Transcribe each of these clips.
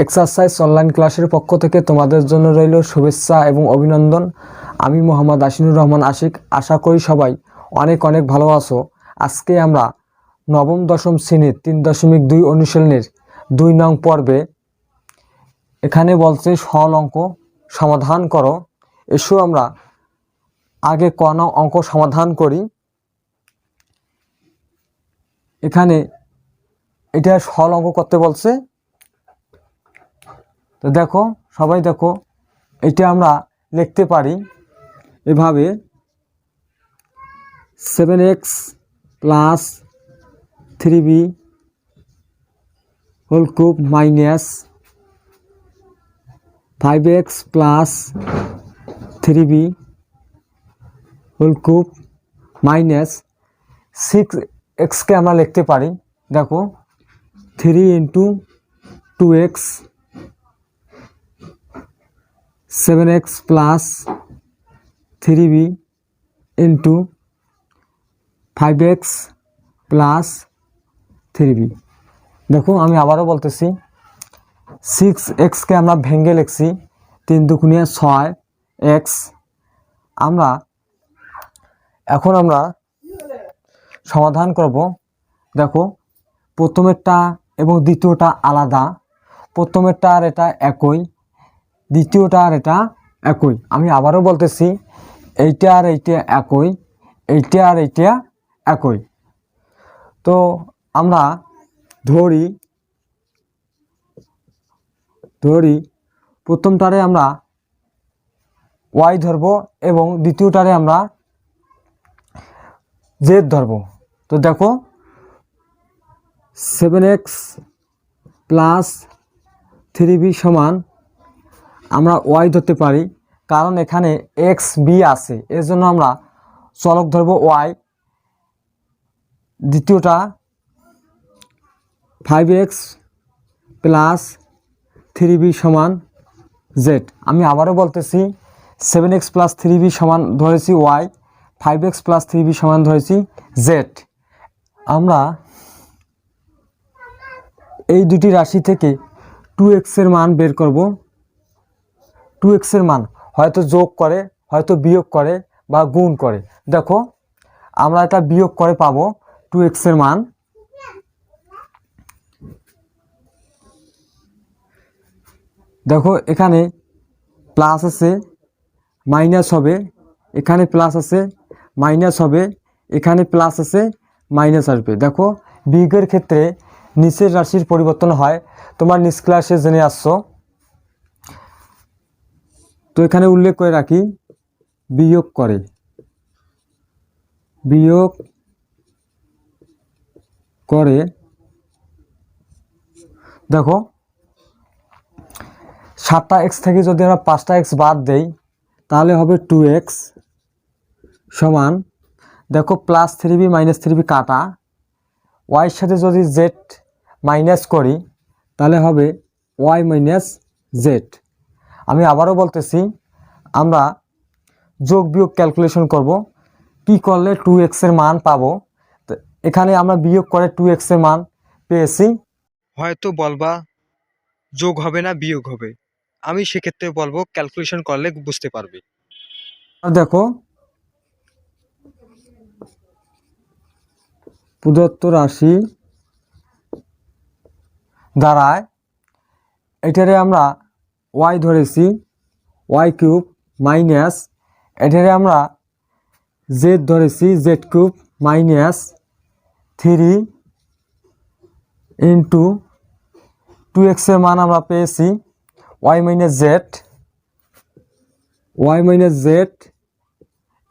Exercise online ক্লাসের পক্ষ থেকে তোমাদের জন্য রইল শুভেচ্ছা এবং অভিনন্দন। আমি মোহাম্মদ আশিনুর রহমান আশিক। আশা করি সবাই অনেক অনেক ভালো আছো। আজকে আমরা নবম দশম শ্রেণীর 3.2 অনুশীলনের 2 নং পর্বে এখানে বলছে সরল অঙ্ক সমাধান করো। এসো আমরা আগে ক নং অঙ্ক সমাধান করি। এখানে এটা সরল অঙ্ক করতে বলছে। তো দেখো, সবাই দেখো, এটা আমরা লিখতে পারি এভাবে 7x plus 3b whole cube minus 5x plus 3b whole cube minus 6xকে আমরা লিখতে পারি, দেখো 3 into 2x 7x plus 3b into 5x plus 3b। দেখো আমি আবারও বলতেছি, 6xকে আমরা ভেঙে লিখছি 3 দুগুণে 6x। এখন আমরা সমাধান করব। দেখো প্রথমেরটা এবং দ্বিতীয়টা আলাদা, প্রথমেরটা আর এটা একই, দ্বিতীয়টা আর এটা একই। আমি আবারও বলতেছি, এইটা আর এইটা একই, এইটা আর এইটা একই। তো আমরা ধরি প্রথমটারে আমরা y ধরব এবং দ্বিতীয়টারে আমরা z ধরব। তো দেখো 7x প্লাস 3b সমান আমরা y ধরতে পারি, কারণ এখানে x b আছে, এর জন্য আমরা চলক ধরব y। দ্বিতীয়টা 5x প্লাস 3b সমান z। আমি আবারও বলতেছি, 7x প্লাস 3b সমান ধরেছি y, 5x প্লাস 3b সমান ধরেছি z। আমরা এই দুটি রাশি থেকে 2x এর মান বের করব। 2x এর মান হয়তো যোগ করে, হয়তো বিয়োগ করে বা গুণ করে। দেখো আমরা এটা বিয়োগ করে পাবো 2x এর মান। দেখো এখানে প্লাস আছে, মাইনাস হবে, এখানে প্লাস আছে, মাইনাস হবে, এখানে প্লাস আছে, মাইনাস আসবে। দেখো বিয়োগের ক্ষেত্রে নিচের রাশির পরিবর্তন হয়, তোমার নিচ ক্লাসে জেনে আসছো। তো এখানে উল্লেখ করে রাখি, বিয়োগ করে, বিয়োগ করে। দেখো 7টা x থেকে যদি আমরা 5টা x বাদ দেই তাহলে হবে 2x সমান, দেখো প্লাস 3b মাইনাস 3b কাটা, y এর সাথে যদি z মাইনাস করি তাহলে হবে y মাইনাস z। আমি আবারও বলতেছি, আমরা যোগ বিয়োগ ক্যালকুলেশন করব, কি করলে 2x এর মান পাবো। তো এখানে আমরা বিয়োগ করে 2x এর মান পেয়েছি। হয়তো বলবা যোগ হবে না বিয়োগ হবে, আমি সেক্ষেত্রে বলবো ক্যালকুলেশন করলে বুঝতে পারবে। দেখো প্রদত্ত রাশি দ্বারায় এটারে আমরা y ধরেছি y কিউব মাইনাস, এটারে আমরা z ধরেছি z cube minus 3 into 2x এর মান আমরা পেয়েছি y মাইনাস z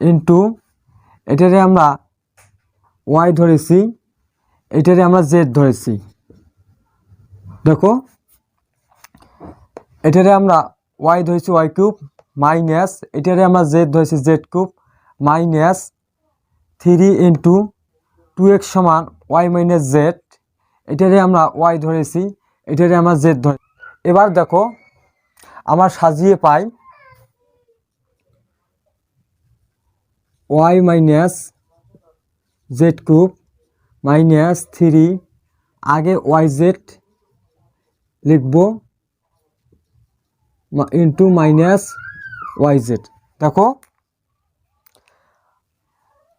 ইন্টু এটারে আমরা y ধরেছি, এটারে আমরা z ধরেছি। দেখো এটারে আমরা y ধরেছি y কিউব মাইনাস, এটারে আমরা z ধরেছি z cube minus 3 into 2x সমান y মাইনাস z, এটারে আমরা y ধরেছি, এটারে আমরা z ধরে। এবার দেখো আমার সাজিয়ে পাই y minus z cube minus 3, আগে yz লিখব ইন্টু মাইনাস ওয়াই জেড। দেখো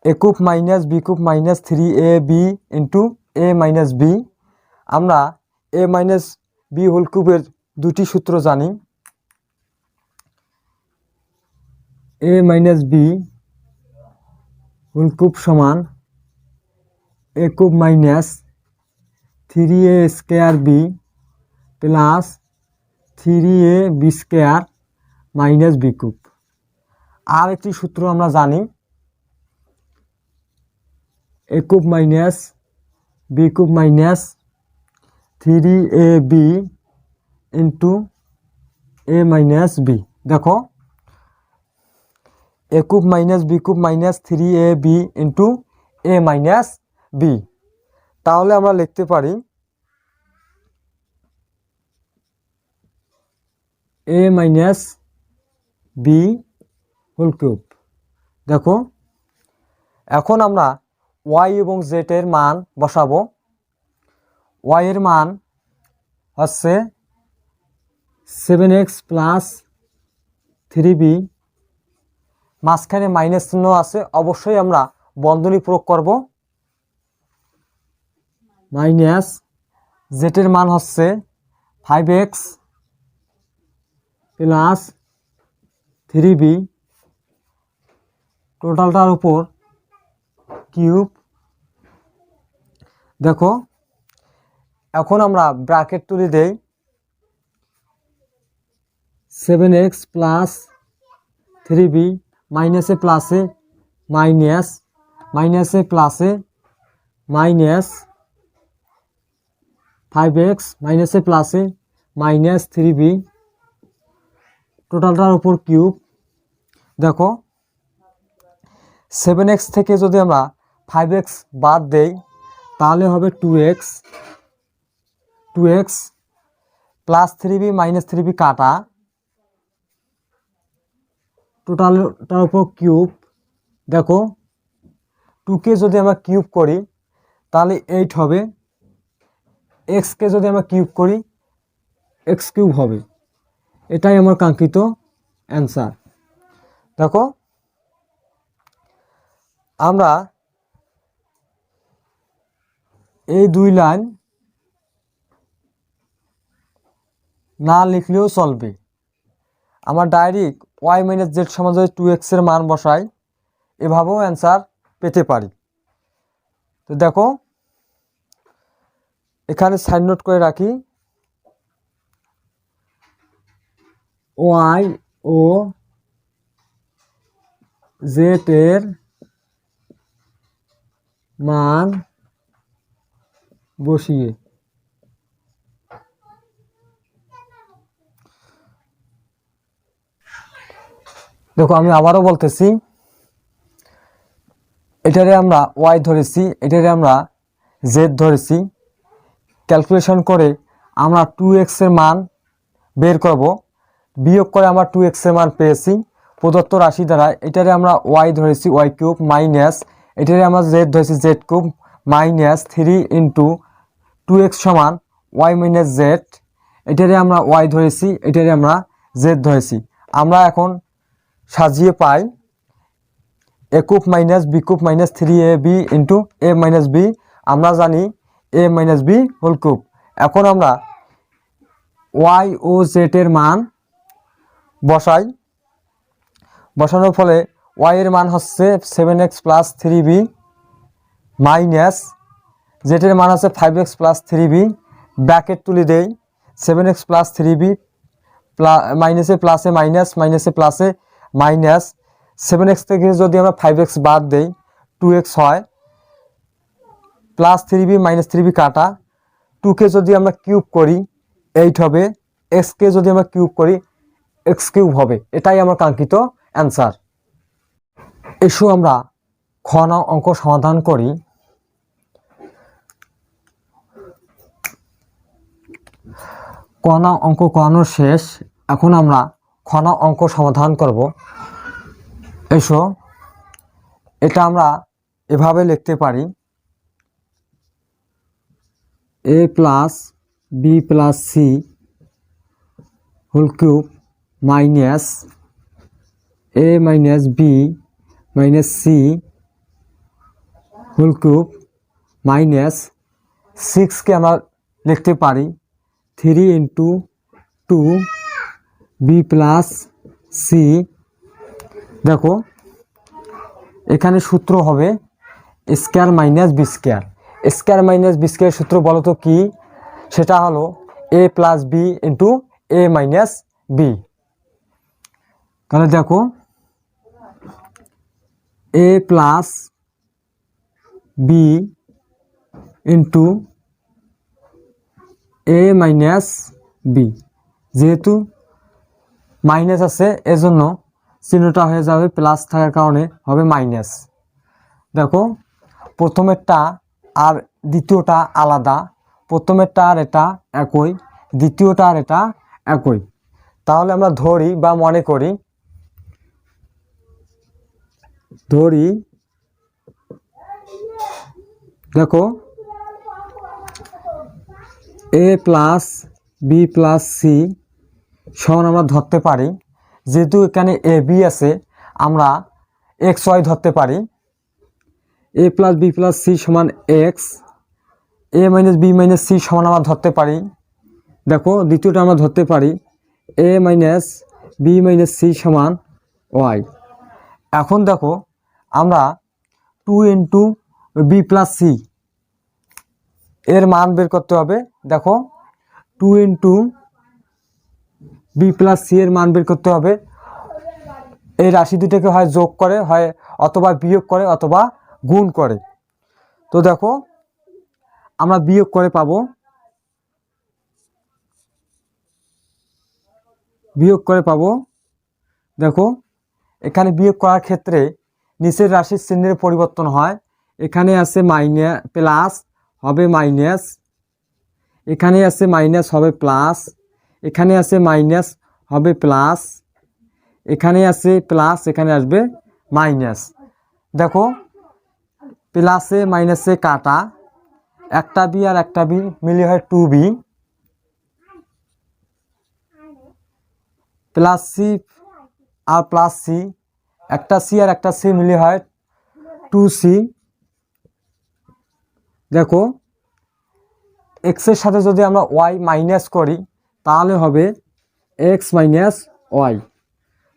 A cube minus B cube minus three A B into A minus B. আমরা এ মাইনাস বি হোল কিউবের দুটি সূত্র জানি। A minus B whole cube সমান A cube minus three A square B plus three A B square minus B cube. আর একটি সূত্র আমরা জানি, A cube minus B cube minus three A B into A minus B. দেখো A cube minus B cube minus three A B into A minus B. তাহলে আমরা লিখতে পারি A minus B whole cube. দেখো এখন আমরা Y এবং Z এর মান বসাবো। ওয়াই এর মান হচ্ছে 7x প্লাস থ্রি বি, মাঝখানে মাইনাস চিহ্ন আছে, অবশ্যই আমরা বন্ধনী প্রয়োগ করব। মাইনাস জেড এর মান হচ্ছে 5x প্লাস থ্রি বি, টোটালটার উপর কিউব। দেখো এখন আমরা ব্র্যাকেট তুলে দেই, 7x প্লাস থ্রি বি মাইনাসে প্লাসে মাইনাস, মাইনাসে প্লাসে মাইনাস 5x মাইনাসে প্লাসে মাইনাস থ্রি বি, টোটালটার উপর কিউব। দেখো 7x থেকে যদি আমরা 5x বাদ দেই তাহলে হবে 2x, 2x plus three B minus three B কাটা, টোটালটার উপর কিউব। দেখো 2কে যদি আমরা কিউব করি তাহলে 8 হবে, এক্সকে যদি আমরা কিউব করি এক্স কিউব হবে। এটাই আমার কাঙ্ক্ষিত অ্যান্সার। দেখো আমরা এই দুই লাইন না লিখলেও চলবে, আমার ডাইরেক্ট ওয়াই মাইনাস জেড সমান যদি 2x এর মান বসাই এভাবেও অ্যান্সার পেতে পারি। তো দেখো এখানে সাইড নোট করে রাখি, ওয়াই ও জেড এর মান বসিয়ে দেখো আমি আবারও বলতেছি, এটারে আমরা ওয়াই ধরেছি, এটারে আমরা জেড ধরেছি। ক্যালকুলেশন করে আমরা 2x এর মান বের করব, বিয়োগ করে আমরা 2x এর মান পেয়েছি প্রদত্ত রাশি দ্বারা। এটারে আমরা ওয়াই ধরেছি ওয়াই কিউব মাইনাস, এটারে আমরা জেড ধরেছি Z cube minus 3 into 2x সমান ওয়াই মাইনাস জেড। এটারে আমরা ওয়াই ধরেছি, এটারে আমরা জেড ধরেছি। আমরা এখন সাজিয়ে পাই A cube minus B cube minus three A B into A minus B. আমরা জানি A minus B whole cube. এখন আমরা ওয়াই ও জেড এর মান বসাই, বসানোর ফলে ওয়াই এর মান হচ্ছে 7x plus three B minus Z এর মান হচ্ছে 5x plus three B. Bracket তুলে দেই, 7x প্লাস থ্রি বি মাইনাসে প্লাসে মাইনাস, মাইনাসে প্লাসে মাইনাস, 7x থেকে যদি আমরা 5x বাদ দেই 2x হয়, plus three B minus three B কাটা, 2কে যদি আমরা কিউব করি 8 হবে, এক্সকে যদি আমরা কিউব করি এক্স কিউব হবে। এটাই আমার কাঙ্ক্ষিত অ্যান্সার। এসো আমরা খ নং অঙ্ক সমাধান করি। ক নং অঙ্ক করানোর শেষ, এখন আমরা খ নং অঙ্ক সমাধান করব। এসো এটা আমরা এভাবে লিখতে পারি, A plus B plus C whole cube minus A minus B minus C whole cube minus 6কে আমরা লিখতে পারি 3 ইন্টু 2 বি প্লাস সি। দেখো এখানে সূত্র হবে square minus B square. Square minus B square সূত্র বলো তো কি? সেটা হলো A plus B into A minus B. তাহলে দেখো A plus B into A minus B, যেহেতু মাইনাস আছে এজন্য চিহ্নটা হয়ে যাবে প্লাস থাকার কারণে হবে মাইনাস। দেখো প্রথমেরটা আর দ্বিতীয়টা আলাদা, প্রথমেরটা আর এটা একই, দ্বিতীয়টা আর এটা একই। তাহলে আমরা ধরি বা মনে করি দেখো A plus B plus C সমান আমরা ধরতে পারি, যেহেতু এখানে এ বি আছে আমরা এক্স ওয়াই ধরতে পারি। A plus B plus C সমান এক্স, এ মাইনাস বি মাইনাস সি সমান আমরা ধরতে পারি। দেখো দ্বিতীয়টা আমরা ধরতে পারি A minus B minus C সমান ওয়াই। এখন দেখো আমরা 2 ইন্টু বি প্লাস সি এর মান বের করতে হবে। দেখো 2 ইন্টু বি প্লাস সি এর মান বের করতে হবে। এই রাশি দুটোকে হয় যোগ করে, হয় অথবা বিয়োগ করে, অথবা গুণ করে। তো দেখো আমরা বিয়োগ করে পাবো, দেখো এখানে বিয়োগ করার ক্ষেত্রে নিচের রাশির চিহ্নের পরিবর্তন হয়। এখানে আছে মাইনাস প্লাস হবে মাইনাস, এখানে আছে মাইনাস হবে প্লাস, এখানে আছে মাইনাস হবে প্লাস, এখানে আছে প্লাস, এখানে আসবে মাইনাস। দেখো প্লাসে মাইনাসে কাটা, একটা বি আর একটা বি মিলে হয় 2b, প্লাস সি আর প্লাস সি, একটা সি আর একটা সি মিলে হয় 2c। দেখো এক্সের সাথে যদি আমরা ওয়াই মাইনাস করি তাহলে হবে এক্স মাইনাস ওয়াই।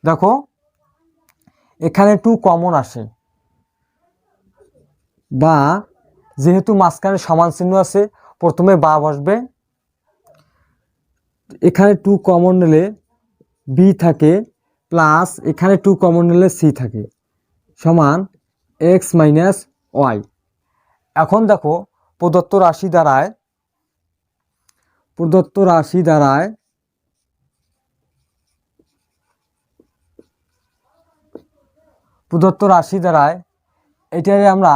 দেখো এখানে 2 কমন আসে, বা যেহেতু মাঝখানে সমান চিহ্ন আছে প্রথমে বা বসবে। এখানে 2 কমন নিলে বি থাকে, প্লাস এখানে 2 কমন নিলে সি থাকে, সমান এক্স মাইনাস ওয়াই। এখন দেখো প্রদত্ত রাশি দ্বারায় এটারে আমরা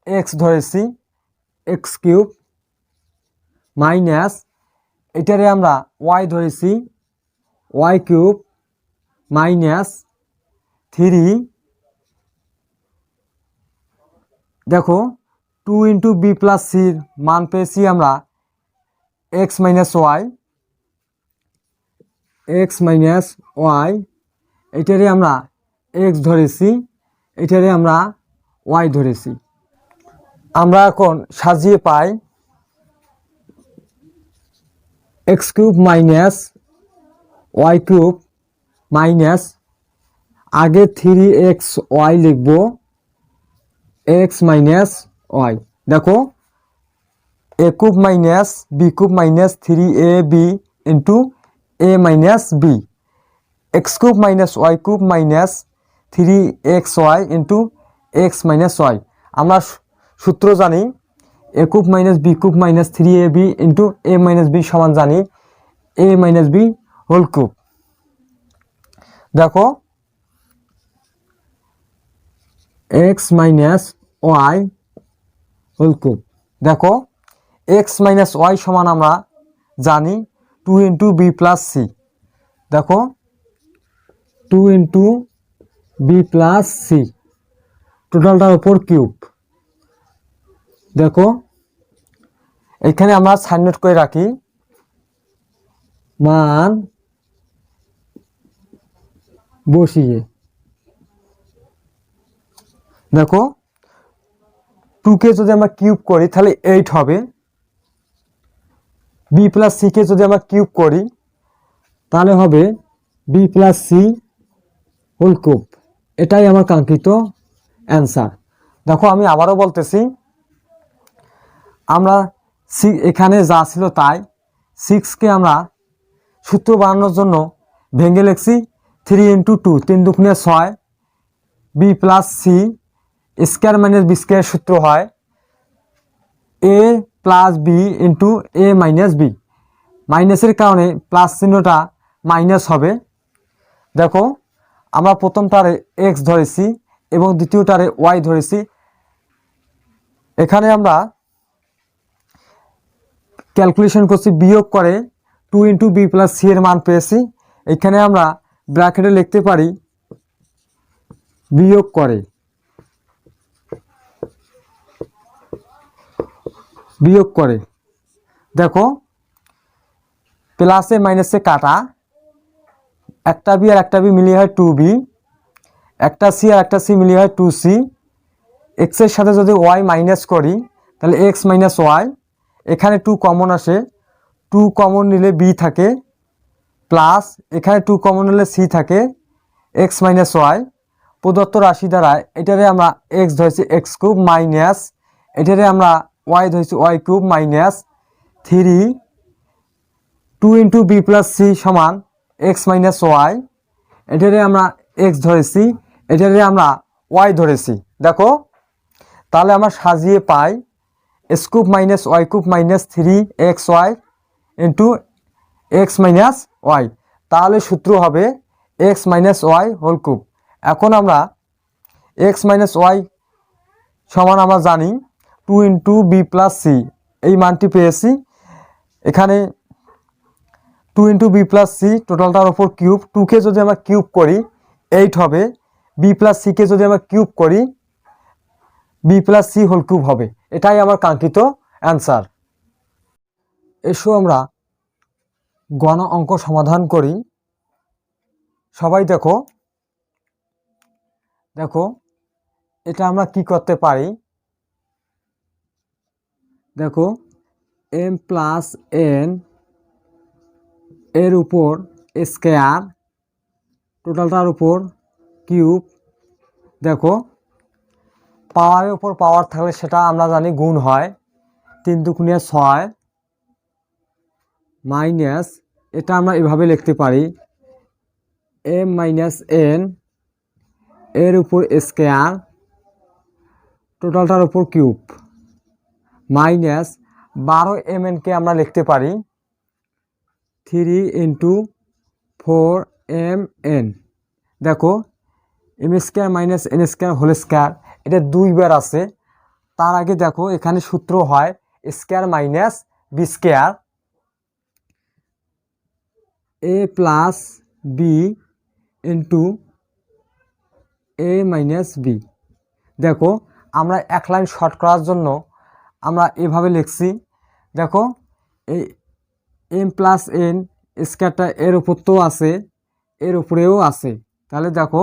এক্স ধরেছি, এক্স কিউব, মাইনাস এটারে আমরা ওয়াই ধরেছি, ওয়াই কিউব, মাইনাস 3। দেখো 2 ইন্টু বি প্লাস সির মান পেয়েছি আমরা এক্স মাইনাস ওয়াই, এটারে আমরা এক্স ধরেছি, এটারে আমরা ওয়াই ধরেছি। আমরা এখন সাজিয়ে পাই X cube minus Y cube minus, আগে 3x ওয়াই লিখব, এক্স মাইনাস ওয়াই। দেখো A cube minus B cube minus 3ab into A minus B, X cube minus Y cube minus 3xy into X minus Y. আমরা সূত্র জানি A cube minus B cube minus 3ab into A minus B সমান জানি A minus B whole cube. দেখো X minus Y whole cube. দেখো X minus Y সমান আমরা জানি 2 ইন্টু বি প্লাস সি। দেখো 2 ইন্টু বি প্লাস সি, টোটালটার উপর কিউব। দেখো এখানে আমরা সাইন নোট করে রাখি, মান বসিয়ে দেখো 2কে যদি আমরা কিউব করি তাহলে 8 হবে, বি প্লাস সিকে যদি আমরা কিউব করি তাহলে হবে B plus C whole cube. এটাই আমার কাঙ্ক্ষিত অ্যান্সার। দেখো আমি আবারও বলতেছি, আমরা এখানে যা ছিল তাই 6কে আমরা সূত্র বানানোর জন্য ভেঙে লিখছি 3 ইন্টু 2, 3 দুগুণে 6, B plus C square minus B square সূত্র হয় A plus B into A minus B, মাইনাসের কারণে প্লাস চিহ্নটা মাইনাস হবে। দেখো আমরা প্রথমটারে এক্স ধরেছি এবং দ্বিতীয়টারে ওয়াই ধরেছি। এখানে আমরা ক্যালকুলেশন করছি, বিয়োগ করে 2 ইন্টু বি প্লাস সি এর মান পেয়েছি। এখানে আমরা ব্র্যাকেটে লিখতে পারি বিয়োগ করে, বিয়োগ করে দেখো প্লাসে মাইনাসে কাটা, একটা বি আর একটা বি মিলিয়ে হয় 2b, একটা সি আর একটা সি মিলিয়ে হয় 2c। এক্সের সাথে যদি ওয়াই মাইনাস করি তাহলে এক্স মাইনাস ওয়াই, এখানে 2 কমন আসে, 2 কমন নিলে বি থাকে, প্লাস এখানে 2 কমন নিলে সি থাকে, এক্স মাইনাস ওয়াই। প্রদত্ত রাশি দ্বারা এটারে আমরা এক্স ধরেছি এক্স কিউব মাইনাস এটারে আমরা ওয়াই ধরেছি Y cube minus 3 2 into B plus C সমান এক্স মাইনাস ওয়াই, এটারে আমরা এক্স ধরেছি এটারে আমরা ওয়াই ধরেছি। দেখো তাহলে আমরা সাজিয়ে পাই X cube minus Y cube minus 3xy into X minus Y, তাহলে সূত্র হবে X minus Y whole cube. এখন আমরা এক্স মাইনাস ওয়াই সমান আমরা জানি 2 ইন্টু বি প্লাস সি, এই মানটি পেয়েছি। এখানে 2 ইন্টু বি প্লাস সি টোটালটার ওপর কিউব, 2কে যদি আমরা কিউব করি 8 হবে, বি প্লাস সিকে যদি আমরা কিউব করি B plus C whole cube হবে। এটাই আমার কাঙ্ক্ষিত অ্যান্সার। এসো আমরা গণ অঙ্ক সমাধান করি। সবাই দেখো, দেখো এটা আমরা কি করতে পারি, দেখো এম প্লাস এন এর উপর স্কয়ার টোটালটার উপর কিউব। দেখো পাওয়ারের উপর পাওয়ার থাকলে সেটা আমরা জানি গুণ হয়, 3 দুগুণে 6 মাইনাস এটা আমরা এভাবে লিখতে পারি এম মাইনাস এন এর উপর স্কয়ার টোটালটার উপর কিউব মাইনাস 12mn কে আমরা লিখতে পারি 3 ইন্টু 4mn। দেখো M square minus N square whole square এটা 2 বার আছে, তার আগে দেখো এখানে সূত্র হয় square minus B square, A plus B into A minus B. দেখো আমরা এক লাইন শর্ট করার জন্য আমরা এভাবে লিখছি, দেখো এই এম প্লাস এন স্কোয়ারটা এর উপর তো আছে এর উপরেও আছে, তাহলে দেখো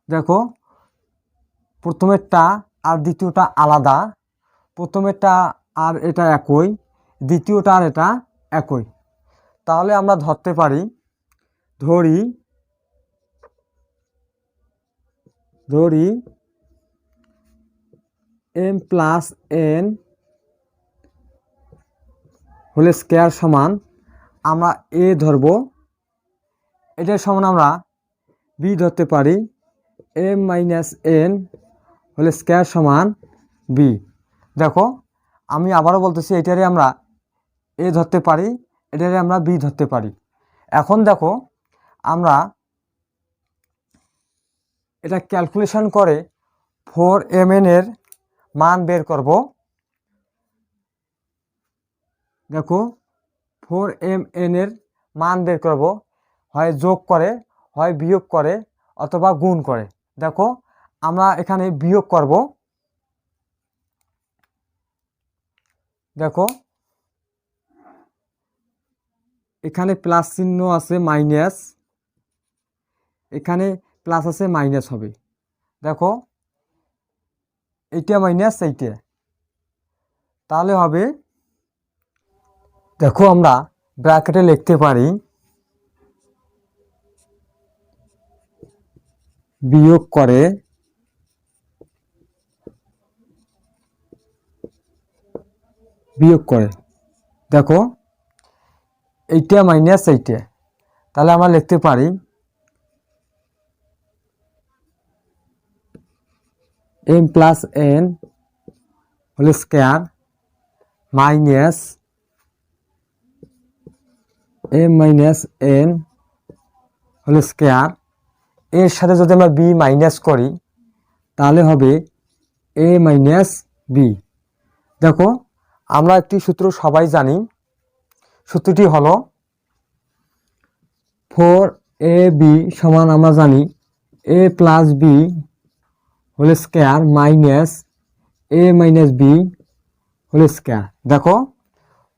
দেখো প্রথমেরটা আর দ্বিতীয়টা আলাদা, প্রথমেরটা আর এটা একই, দ্বিতীয়টা আর এটা একই। তাহলে আমরা ধরতে পারি, ধরি M plus N whole square সমান আমরা এ ধরবো, এটার সমান আমরা বি ধরতে পারি M minus N whole square সমান বি। দেখো আমি আবারও বলতেছি এটারে আমরা এ ধরতে পারি এটারে আমরা বি ধরতে পারি। এখন দেখো আমরা এটা ক্যালকুলেশন করে 4mn এর মান বের করব। দেখো 4mn এর মান বের করব, হয় যোগ করে হয় বিয়োগ করে অথবা গুণ করে। দেখো আমরা এখানে বিয়োগ করব, দেখো এখানে প্লাস চিহ্ন আছে মাইনাস, এখানে প্লাস আছে মাইনাস হবে। দেখো এইটা মাইনাস এইটা, তাহলে হবে, দেখো আমরা ব্র্যাকেটে লিখতে পারি বিয়োগ করে দেখো এইটা মাইনাস এইটা, তাহলে আমরা লিখতে পারি m plus n whole square minus m minus n whole square, এর সাথে যদি আমরা b মাইনাস করি তাহলে হবে a মাইনাস b। দেখো আমরা একটি সূত্র সবাই জানি, সূত্রটি হলো 4ab সমান আমরা জানি a plus b whole square minus a minus b whole square. দেখো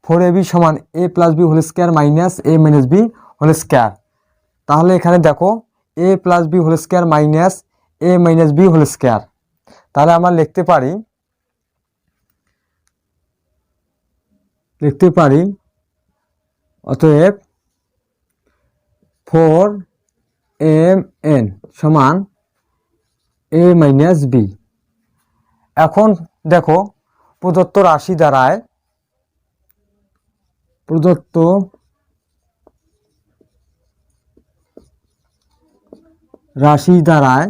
4ab সমান a plus b whole square minus a minus b whole square, তাহলে এখানে দেখো a plus b whole square minus a minus b whole square, তাহলে আমরা লিখতে পারি অতএব 4mn সমান a মাইনাস b। এখন দেখো প্রদত্ত রাশি দ্বারায়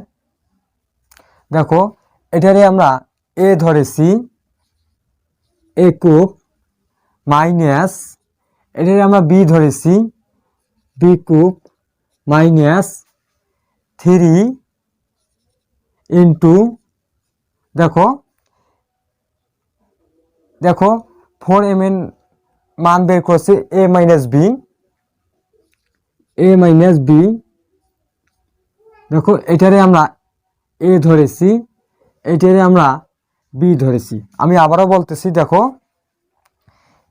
দেখো এটারে আমরা a ধরেছি a কিউব মাইনাস এটারে আমরা b ধরেছি b কিউব মাইনাস 3 ইন্টু দেখো 4mn মান বের করছে a মাইনাস b, দেখো এটারে আমরা a ধরেছি, এটারে আমরা b ধরেছি। আমি আবারও বলতেছি, দেখো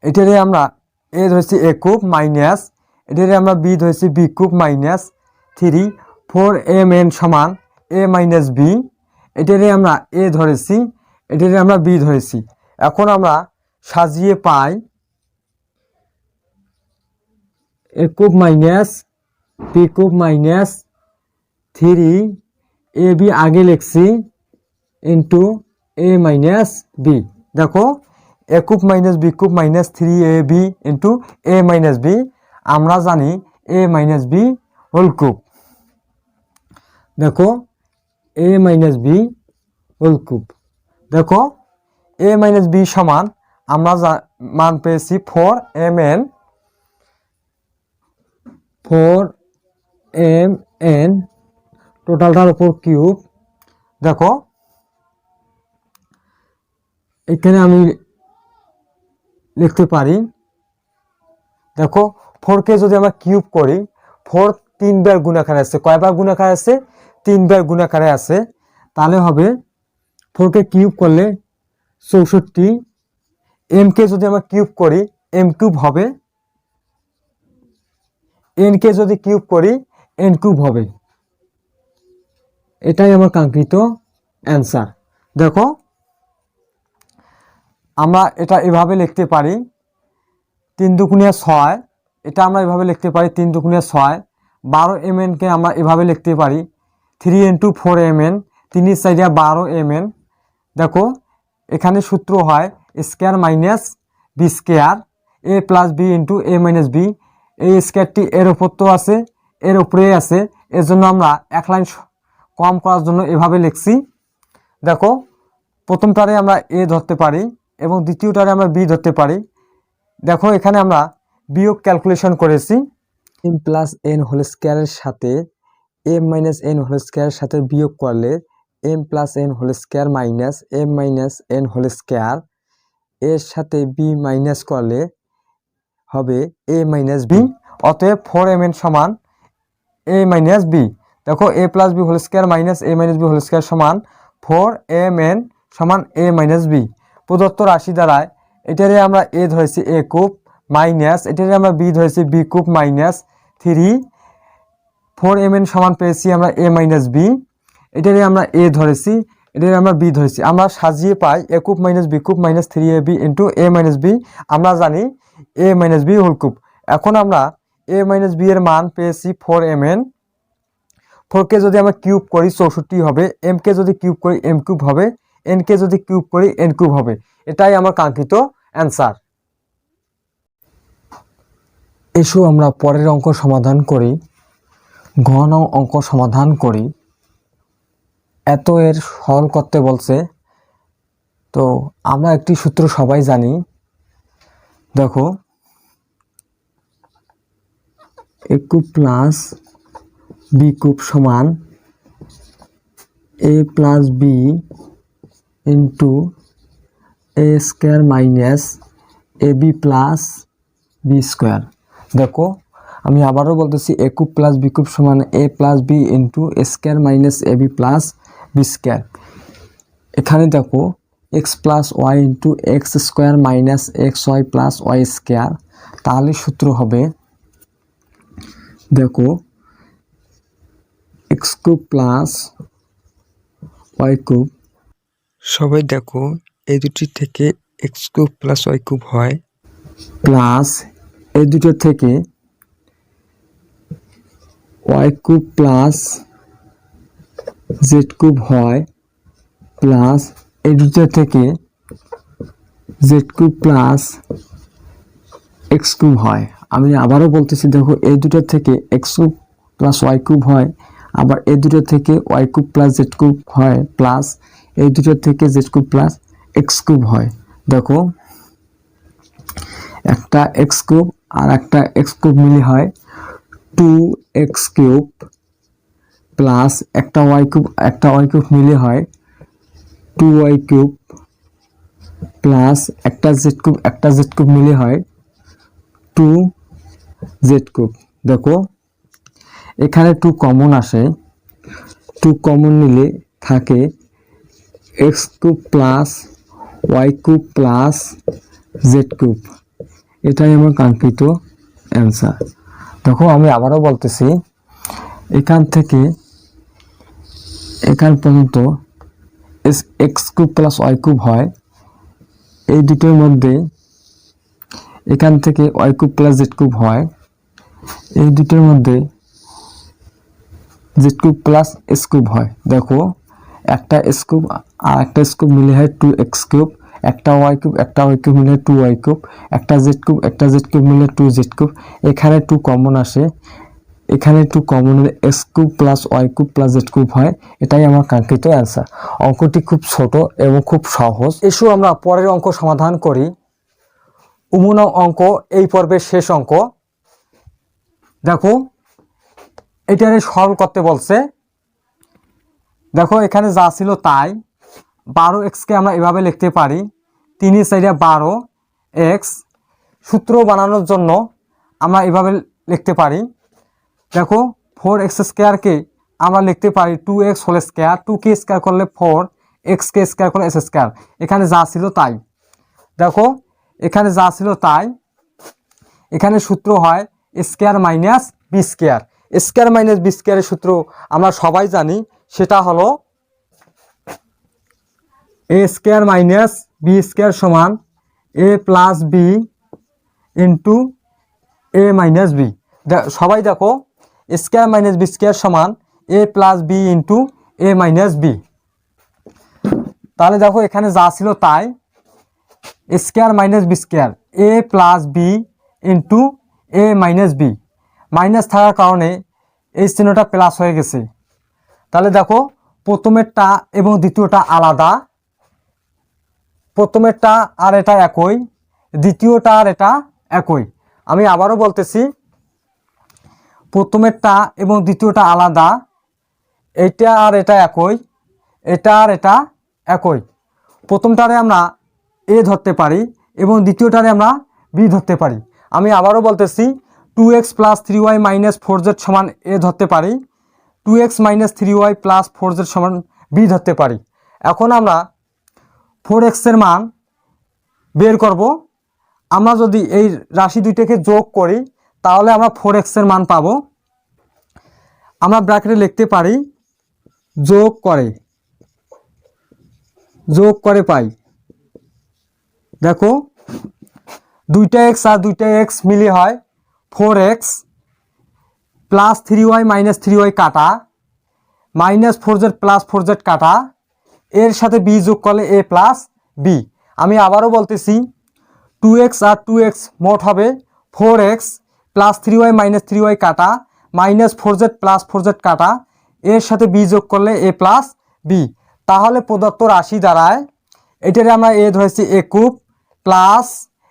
এটারে আমরা a ধরেছি a কিউব মাইনাস এটারে আমরা b ধরেছি b কিউব মাইনাস 3, 4mn সমান a মাইনাস b, এটারে আমরা a ধরেছি এটারে আমরা b ধরেছি। এখন আমরা সাজিয়ে পাই a cube minus b cube minus 3ab আগে লিখছি ইন্টু a মাইনাস b। দেখো a cube minus b cube minus 3ab into a minus b, আমরা জানি a minus b whole cube. দেখো a minus b whole cube, দেখো a minus b সমান আমরা মান পেয়েছি 4mn টোটালটার উপর কিউব। দেখো এখানে আমি লিখতে পারি, দেখো 4কে যদি আমরা কিউব করি 4 3বার গুণাকারে আছে, কয়বার গুণাকারে আছে 3বার গুণাকারে আছে, তাহলে হবে 4কে কিউব করলে 64, m কে যদি আমরা কিউব করি m কিউব হবে, n কে যদি কিউব করি n কিউব হবে। এটাই আমার কাঙ্ক্ষিত অ্যান্সার। দেখো আমরা এটা এভাবে লিখতে পারি 3 দুগুণে 6, এটা আমরা এভাবে লিখতে পারি 3 দুগুণে 6। 12mn কে আমরা এভাবে লিখতে পারি 3 ইন্টু 4mn, 3 4 12mn। দেখো এখানে সূত্র হয় square minus B square a plus B into a minus B, এই স্কয়ারটি এর উপর তো আছে এর উপরেই আছে, এর জন্য আমরা এক লাইন কম করার জন্য এভাবে লিখছি। দেখো প্রথমটারে আমরা a ধরতে পারি এবং দ্বিতীয়টারে আমরা b ধরতে পারি। দেখো এখানে আমরা বিয়োগ ক্যালকুলেশন করেছি, m প্লাস n হোল স্কয়ারের সাথে m মাইনাস n হোল স্কয়ারের সাথে বিয়োগ করলে m plus n whole square minus m minus n whole square, এর সাথে b মাইনাস করলে হবে a মাইনাস b। অতএব 4mn সমান a মাইনাস b। দেখো a plus b whole square minus a minus b whole square সমান 4mn সমান a minus b। প্রদত্ত রাশি দ্বারায় এটারে আমরা a ধরেছি a কিউব মাইনাস এটারে আমরা বি ধরেছি বি কিউব মাইনাস 3 4mn সমান পেয়েছি আমরা a মাইনাস বি, এটারে আমরা a ধরেছি, এটারে আমরা b ধরেছি। আমরা সাজিয়ে পাই a cube minus B cube minus 3ab into a minus B, আমরা জানি a minus B whole cube. এখন আমরা a মাইনাস বি এর মান পেয়েছি 4mn, 4কে যদি আমরা কিউব করি 64 হবে, m কে যদি কিউব করি m কিউব হবে, n কে যদি কিউব করি n কিউব হবে। এটাই আমার কাঙ্ক্ষিত অ্যান্সার। এসো আমরা পরের অঙ্ক সমাধান করি। ঘন অঙ্ক সমাধান করি। এত এর সরল করতে বলছে, তো আমরা একটি সূত্র সবাই জানি। দেখো a cube plus B cube সমান a plus B into A square minus A B plus B square. দেখো আমি আবারও বলতেছি a cube plus B cube সমান a plus B into A square minus A B plus B square. এখানে দেখো X plus Y into X square minus X Y plus Y square. তাহলে সূত্র হবে দেখো X cube plus Y cube, সবাই দেখো এই দুটি থেকে X cube plus Y cube হয়, প্লাস এই দুটো থেকে Y cube plus Z cube হয়, প্লাস এই দুটো থেকে Z cube plus X cube হয়। আমি আবারও বলতেছি দেখো এই দুটো থেকে X cube plus Y cube হয়, আবার এই দুটো থেকে Y cube plus Z cube হয়, প্লাস এই দুটো থেকে Z cube plus X cube হয়। দেখো একটা এক্স কিউব আর একটা এক্স কিউব মিলে হয় 2x কিউব, প্লাস একটা ওয়াই কিউব মিলে হয় 2y কিউব, প্লাস একটা জেড কিউব মিলে হয় 2z কিউব। দেখো এখানে 2 কমন আসে, 2 কমন নিলে থাকে X cube plus Y cube plus Z cube. এটাই আমার কাঙ্ক্ষিত অ্যান্সার। দেখো আমি আবারও বলতেছি এখান থেকে এখান পর্যন্ত X cube plus Y cube হয়, এই দুটোর মধ্যে এখান থেকে Y cube plus Z cube হয়, এই দুটোর মধ্যে Z cube plus S cube হয়। দেখো একটা এস কিউব আর একটা এস কিউব মিলে হয় 2x কিউব, একটা ওয়াই কিউব মিলে 2y কিউব, একটা জেড কিউব মিলে 2z কিউব। এখানে 2 কমন আসে, এখানে 2 কমন হলে X cube plus Y cube plus Z cube হয়। এটাই আমার কাঙ্ক্ষিত অ্যান্সার। অঙ্কটি খুব ছোট এবং খুব সহজ। এসো আমরা পরের অঙ্ক সমাধান করি। 19 অঙ্ক এই পর্বের শেষ অঙ্ক। দেখো এটারে সরল করতে বলছে। দেখো এখানে যা ছিল তাই, 12xকে আমরা এভাবে লিখতে পারি 3 4 12x। সূত্র বানানোর জন্য আমরা এভাবে লিখতে পারি। দেখো 4x স্কোয়ারকে আমরা লিখতে পারি 2x হোল স্কোয়ার, 2কে স্কোয়ার করলে 4, xকে স্কোয়ার করলে s স্কোয়ার। এখানে যা ছিল তাই। দেখো এখানে যা ছিল তাই, এখানে সূত্র হয় square minus B square. Square minus B স্কোয়ারের সূত্র আমরা সবাই জানি, সেটা হলো A square minus B square সমান A plus B into A minus B. সবাই দেখো স্কোয়ার মাইনাস বি স্কোয়ার সমান A plus B into A minus B. তাহলে দেখো এখানে যা ছিল তাই, square minus B square A plus B into A minus B. Minus থাকার কারণে এই চিহ্নটা প্লাস হয়ে গেছে। তাহলে দেখো প্রথমেরটা এবং দ্বিতীয়টা আলাদা, প্রথমেরটা আর এটা একই, দ্বিতীয়টা আর এটা একই। আমি আবারও বলতেছি প্রথমেরটা এবং দ্বিতীয়টা আলাদা, এটা আর এটা একই, এটা আর এটা একই। প্রথমটারে আমরা এ ধরতে পারি এবং দ্বিতীয়টারে আমরা বি ধরতে পারি। আমি আবারও বলতেছি 2x plus 3y minus 4z সমান এ ধরতে পারি, 2x minus 3y plus 4z সমান বি ধরতে পারি। এখন আমরা 4x এর মান বের করব। আমরা যদি এই রাশি দুইটাকে যোগ করি তাহলে আমরা 4x এর মান পাবো। আমরা ব্র্যাকেটে লিখতে পারি যোগ করে পাই। দেখো দুইটা x আর দুইটা x মিলে হয় 4x plus 3y minus 3y কাটা মাইনাস 4z প্লাস 4z কাটা এর সাথে b যোগ করলে a প্লাস b। আমি আবারও বলতেছি 2x আর 2x মোট হবে 4x plus 3y minus 3y কাটা মাইনাস 4z প্লাস 4z কাটা এর সাথে b যোগ করলে a প্লাস b। তাহলে প্রদত্ত রাশি দ্বারায় এটারে আমরা a ধরেছি a কিউব প্লাস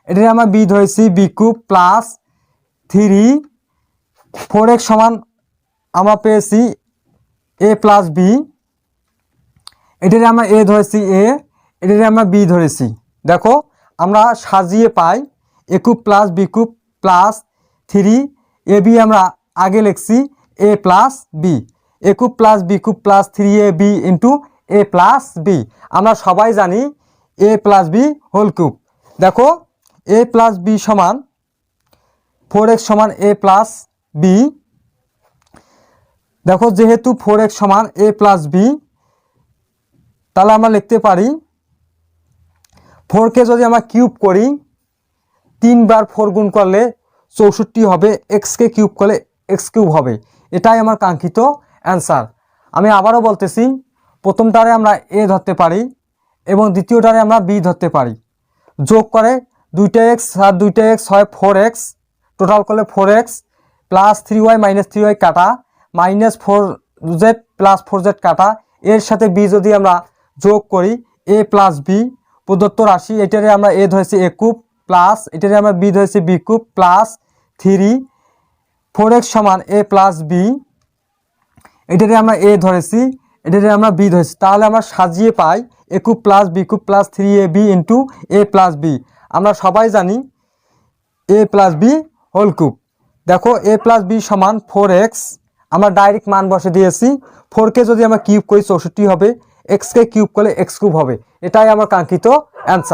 এটারে আমরা b ধরেছি b কিউব প্লাস 4x সমান আমরা পেয়েছি a প্লাস b। এটারে আমরা a ধরেছি a, এটারে আমরা b ধরেছি। দেখো আমরা সাজিয়ে পাই a cube plus b cube plus 3ab আমরা আগে লিখছি a plus b, a cube plus b cube plus 3ab into a plus b। আমরা সবাই জানি a plus b whole cube. দেখো a প্লাস b সমান 4x সমান a প্লাস b। দেখো যেহেতু 4x সমান a প্লাস b তাহলে আমরা লিখতে পারি 4কে যদি আমরা কিউব করি 3 বার 4 গুণ করলে 64 হবে, এক্সকে কিউব করলে এক্স কিউব হবে। এটাই আমার কাঙ্ক্ষিত অ্যান্সার। আমি আবারও বলতেছি প্রথমটারে আমরা a ধরতে পারি এবং দ্বিতীয়টারে আমরা b ধরতে পারি। যোগ করে দুইটা x আর দুইটা x হয় 4x, টোটাল করলে 4x plus 3y minus 3y কাটা মাইনাস 4z প্লাস 4z কাটা এর সাথে b যদি আমরা যোগ করি a প্লাস b। প্রদত্ত রাশি এটারে আমরা a ধরেছি a কিউব প্লাস এটারে আমরা b ধরেছি b কিউব প্লাস 4x সমান a প্লাস b। এটারে আমরা a ধরেছি এটারে আমরা b ধরেছি। তাহলে আমরা সাজিয়ে পাই a cube plus b cube plus 3ab into a plus b। আমরা সবাই জানি a plus b whole cube. দেখো a প্লাস b সমান 4x, আমরা ডাইরেক্ট মান বসে দিয়েছি। 4কে যদি আমরা কিউব করি 64 হবে, এক্সকে কিউব করলে এক্স কিউব হবে। এটাই আমার কাঙ্ক্ষিত অ্যান্সার।